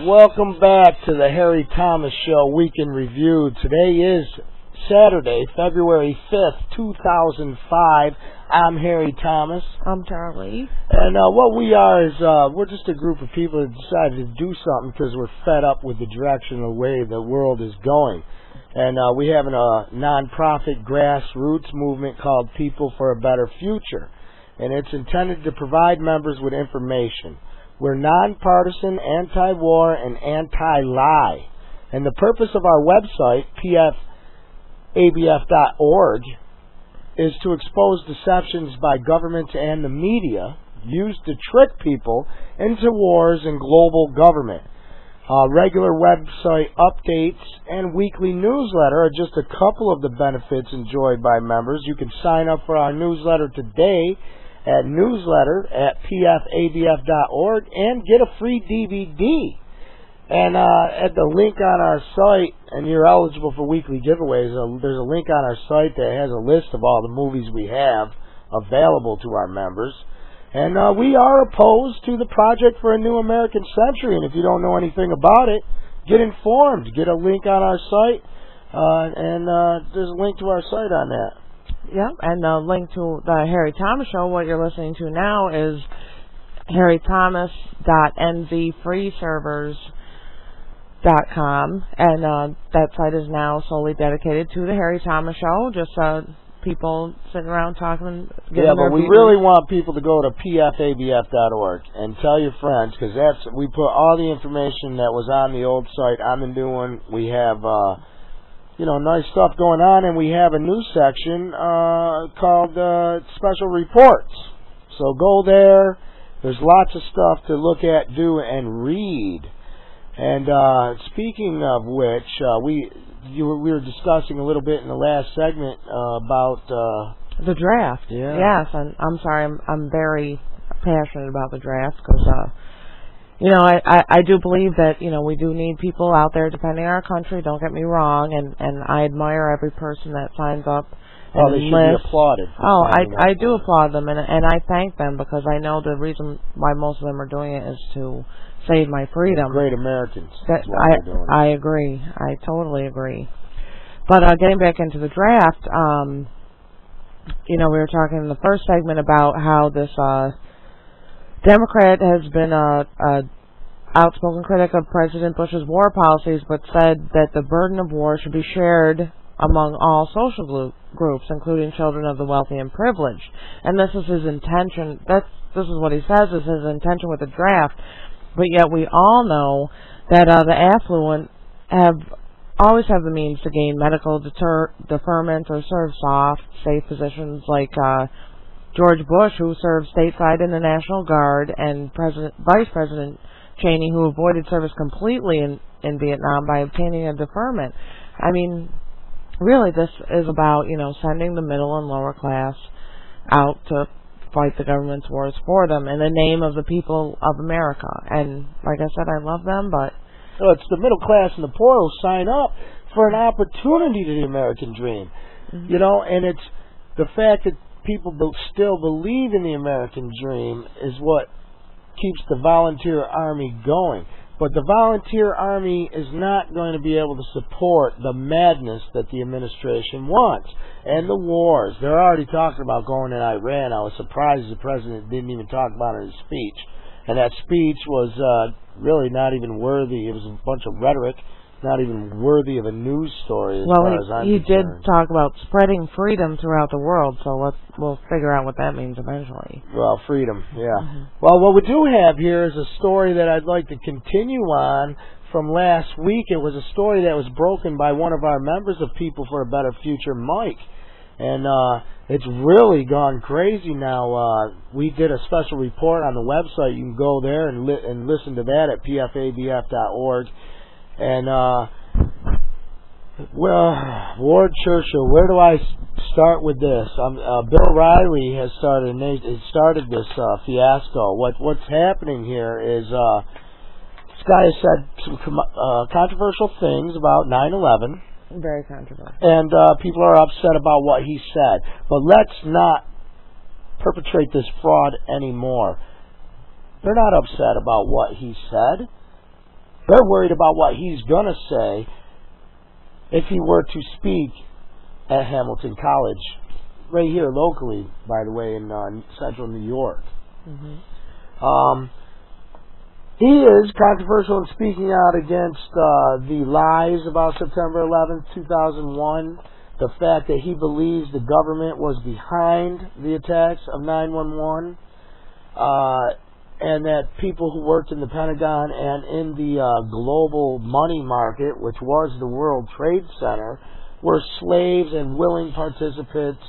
Welcome back to the Harry Thomas Show Week in Review. Today is Saturday, February 5th, 2005. I'm Harry Thomas. I'm Charlie. And what we are is we're just a group of people that decided to do something because we're fed up with the direction of the way the world is going. And we have a non-profit grassroots movement called People for a Better Future. And it's intended to provide members with information. We're nonpartisan, anti-war, and anti-lie. And the purpose of our website, pfabf.org, is to expose deceptions by governments and the media used to trick people into wars and global government. Regular website updates and weekly newsletter are just a couple of the benefits enjoyed by members. You can sign up for our newsletter today at newsletter@pfabf.org and get a free DVD. And at the link on our site, and you're eligible for weekly giveaways, there's a link on our site that has a list of all the movies we have available to our members. And we are opposed to the Project for a New American Century, and if you don't know anything about it, get informed. Get a link on our site, and there's a link to our site on that. Yep, and the link to the Harry Thomas Show, what you're listening to now, is harrythomas.nvfreeservers.com, and that site is now solely dedicated to the Harry Thomas Show, just people sitting around talking and giving Yeah, their but we really want people to go to pfabf.org and tell your friends, because we put all the information that was on the old site on the new one. We have nice stuff going on, and we have a new section called Special Reports. So go there. There's lots of stuff to look at, do, and read. And speaking of which, we were discussing a little bit in the last segment about the draft. Yeah. Yes, and I'm sorry, I'm very passionate about the draft because I do believe that we do need people out there defending our country. Don't get me wrong, and I admire every person that signs up. Oh, they should be applauded. Oh, I do applaud them, and I thank them because I know the reason why most of them are doing it is to save my freedom. They're great Americans. That's why they're doing it. I agree. I totally agree. But getting back into the draft, we were talking in the first segment about how this Democrat has been a outspoken critic of President Bush's war policies, but said that the burden of war should be shared among all social groups, including children of the wealthy and privileged. And this is his intention. This is what he says is his intention with the draft. But yet we all know that the affluent always have the means to gain medical deferment or serve soft, safe positions like George Bush, who served stateside in the National Guard, and Vice President Cheney, who avoided service completely in Vietnam by obtaining a deferment. I mean, really, this is about, sending the middle and lower class out to fight the government's wars for them in the name of the people of America. And like I said, I love them, but it's the middle class and the poor who sign up for an opportunity to the American dream. Mm-hmm. And it's the fact that people still believe in the American dream is what keeps the volunteer army going. But the volunteer army is not going to be able to support the madness that the administration wants. And the wars. They're already talking about going in Iran. I was surprised the president didn't even talk about it in his speech. And that speech was really not even worthy. It was a bunch of rhetoric, not even worthy of a news story as far as I'm concerned. He did talk about spreading freedom throughout the world, so we'll figure out what that means eventually. Well, freedom, yeah. Mm-hmm. Well, what we do have here is a story that I'd like to continue on from last week. It was a story that was broken by one of our members of People for a Better Future, Mike. And it's really gone crazy now. We did a special report on the website. You can go there and listen to that at pfabf.org. And, Ward Churchill, where do I start with this? Bill Riley has started this fiasco. What's happening here is this guy has said some controversial things about 9/11. Very controversial. And people are upset about what he said. But let's not perpetrate this fraud anymore. They're not upset about what he said. They're worried about what he's going to say if he were to speak at Hamilton College, right here locally, by the way, in central New York. He is controversial in speaking out against the lies about September 11th, 2001, the fact that he believes the government was behind the attacks of 9/11, and that people who worked in the Pentagon and in the global money market, which was the World Trade Center, were slaves and willing participants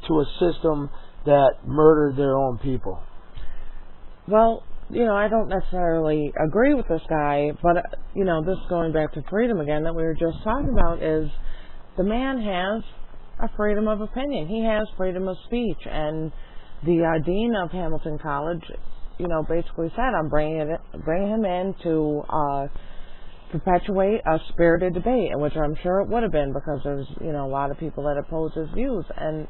to a system that murdered their own people. Well, I don't necessarily agree with this guy, but, this going back to freedom again that we were just talking about is the man has a freedom of opinion. He has freedom of speech. And the dean of Hamilton College, basically said, I'm bringing him in to perpetuate a spirited debate, in which I'm sure it would have been because there's, a lot of people that oppose his views. And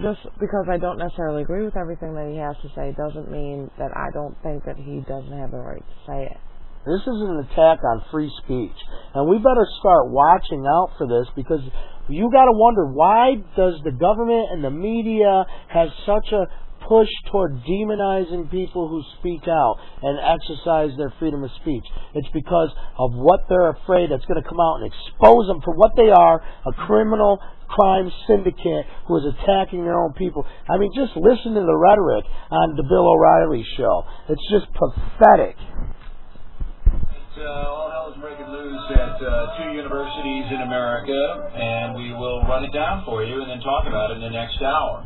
just because I don't necessarily agree with everything that he has to say doesn't mean that I don't think that he doesn't have the right to say it. This is an attack on free speech. And we better start watching out for this, because you got to wonder, why does the government and the media have such a push toward demonizing people who speak out and exercise their freedom of speech? It's because of what they're afraid that's going to come out and expose them for what they are, a criminal crime syndicate who is attacking their own people. I mean, just listen to the rhetoric on the Bill O'Reilly show. It's just pathetic. All hell is breaking loose at two universities in America, and we will run it down for you and then talk about it in the next hour.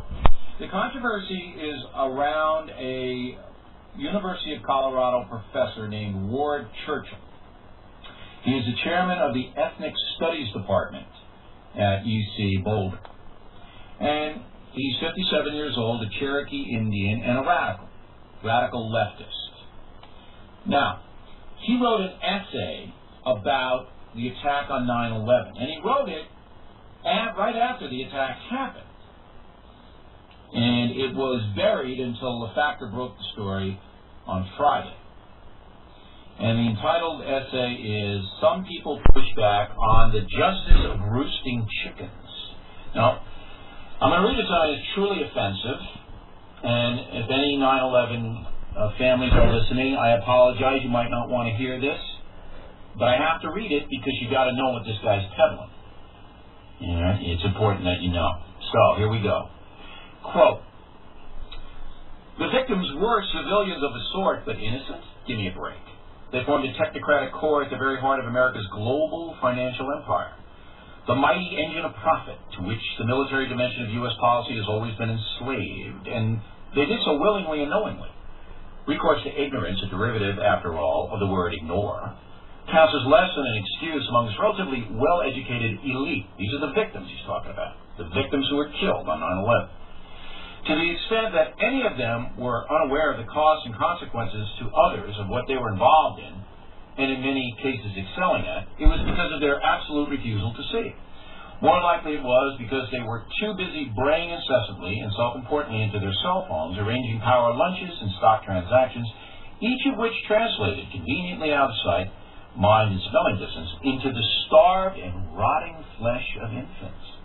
The controversy is around a University of Colorado professor named Ward Churchill. He is the chairman of the Ethnic Studies Department at UC Boulder. And he's 57 years old, a Cherokee Indian, and a radical leftist. Now, he wrote an essay about the attack on 9/11, and he wrote it right after the attack happened. And it was buried until the Factor broke the story on Friday. And the entitled essay is "Some People Push Back on the Justice of Roosting Chickens." Now, I'm going to read it tonight. It's truly offensive. And if any 9/11 families are listening, I apologize. You might not want to hear this. But I have to read it because you got to know what this guy's peddling. It's important that you know. So, here we go. Quote, "The victims were civilians of a sort, but innocent? Give me a break. They formed a technocratic core at the very heart of America's global financial empire, the mighty engine of profit to which the military dimension of U.S. policy has always been enslaved, and they did so willingly and knowingly. Recourse to ignorance, a derivative, after all, of the word ignore, counts as less than an excuse among this relatively well-educated elite." These are the victims he's talking about, the victims who were killed on 9/11. "To the extent that any of them were unaware of the costs and consequences to others of what they were involved in, and in many cases excelling at, it was because of their absolute refusal to see. More likely it was because they were too busy braying incessantly and self-importantly into their cell phones, arranging power lunches and stock transactions, each of which translated conveniently out of sight, mind, and smelling distance into the starved and rotting flesh of infants.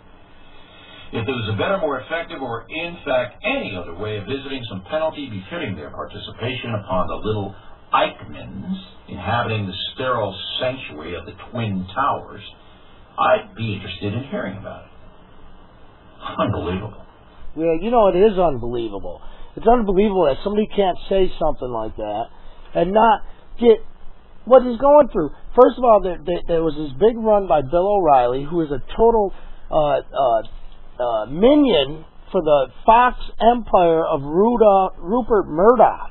If there was a better, more effective, or in fact any other way of visiting some penalty befitting their participation upon the little Eichmanns inhabiting the sterile sanctuary of the Twin Towers, I'd be interested in hearing about it." Unbelievable. Yeah, it is unbelievable. It's unbelievable that somebody can't say something like that and not get what he's going through. First of all, there was this big run by Bill O'Reilly, who is a total minion for the Fox empire of Rupert Murdoch.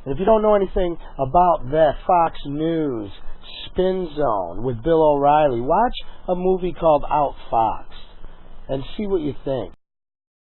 And if you don't know anything about that Fox News spin zone with Bill O'Reilly, watch a movie called Outfoxed and see what you think.